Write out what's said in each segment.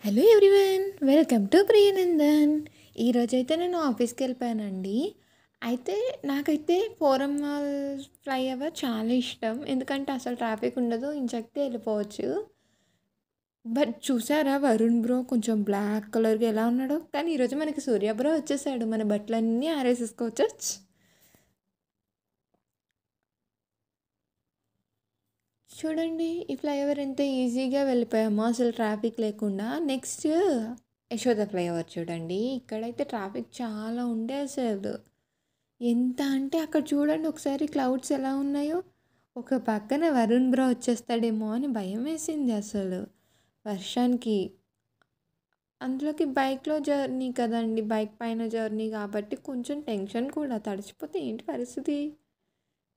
Hello everyone, welcome to Priyanandan. ఈరోజైతే నేను ఆఫీస్కి వెళ్ళిపోయానండి. అయితే నాకైతే ఫోరం మాల్ ఫ్లైఓవర్ చాలా ఇష్టం. ఎందుకంటే అసలు ట్రాఫిక్ ఉండదు, ఇంచక్తే వెళ్ళిపోవచ్చు. బట్ చూసారా వరుణ్ బ్రో కొంచెం బ్లాక్ కలర్గా ఎలా ఉన్నాడో. కానీ ఈరోజు మనకి సూర్య బ్రో వచ్చేసాడు, మన బట్టలన్నీ ఆరేసేసుకోవచ్చు. చూడండి ఈ ఫ్లైఓవర్ ఎంత ఈజీగా వెళ్ళిపోయామో అసలు ట్రాఫిక్ లేకుండా. నెక్స్ట్ యశోద ఫ్లైఓవర్ చూడండి, ఇక్కడైతే ట్రాఫిక్ చాలా ఉండే అసలు. ఎంత అంటే అక్కడ చూడండి ఒకసారి క్లౌడ్స్ ఎలా ఉన్నాయో. ఒక పక్కన వరుణ్ బ్రో వచ్చేస్తాడేమో అని భయం వేసింది అసలు వర్షానికి. అందులోకి బైక్లో జర్నీ కదండి, బైక్ పైన జర్నీ కాబట్టి కొంచెం టెన్షన్ కూడా. తడిచిపోతే ఏంటి పరిస్థితి.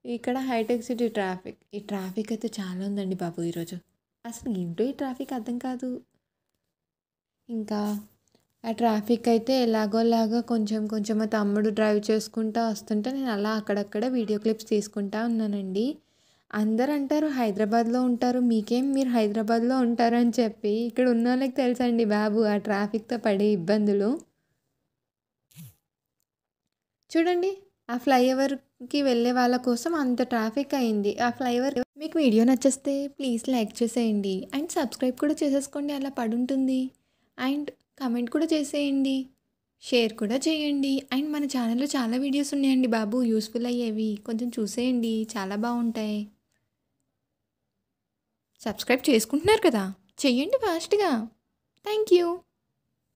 ఇక్కడ హైటెక్ సిటీ ట్రాఫిక్, ఈ ట్రాఫిక్ అయితే చాలా ఉందండి బాబు ఈరోజు. అసలు ఏంటో ఈ ట్రాఫిక్ అర్థం కాదు. ఇంకా ఆ ట్రాఫిక్ అయితే ఎలాగోలాగా కొంచెం కొంచెం మా తమ్ముడు డ్రైవ్ చేసుకుంటూ వస్తుంటే నేను అలా అక్కడక్కడ వీడియో క్లిప్స్ తీసుకుంటా ఉన్నానండి. అందరు అంటారు హైదరాబాద్లో ఉంటారు, మీకేం మీరు హైదరాబాద్లో ఉంటారని చెప్పి. ఇక్కడ ఉన్న వాళ్ళకి తెలుసండి బాబు ఆ ట్రాఫిక్తో పడే ఇబ్బందులు. చూడండి ఆ ఫ్లైఓవర్కి వెళ్ళే వాళ్ళ కోసం అంత ట్రాఫిక్ అయింది. ఆ ఫ్లైఓవర్ మీకు వీడియో నచ్చేస్తే ప్లీజ్ లైక్ చేసేయండి అండ్ సబ్స్క్రైబ్ కూడా చేసేసుకోండి, అలా పడుంటుంది. అండ్ కమెంట్ కూడా చేసేయండి, షేర్ కూడా చేయండి. అండ్ మన ఛానల్లో చాలా వీడియోస్ ఉన్నాయండి బాబు, యూస్ఫుల్ అయ్యేవి, కొంచెం చూసేయండి, చాలా బాగుంటాయి. సబ్స్క్రైబ్ చేసుకుంటున్నారు కదా, చెయ్యండి ఫాస్ట్గా. Thank you.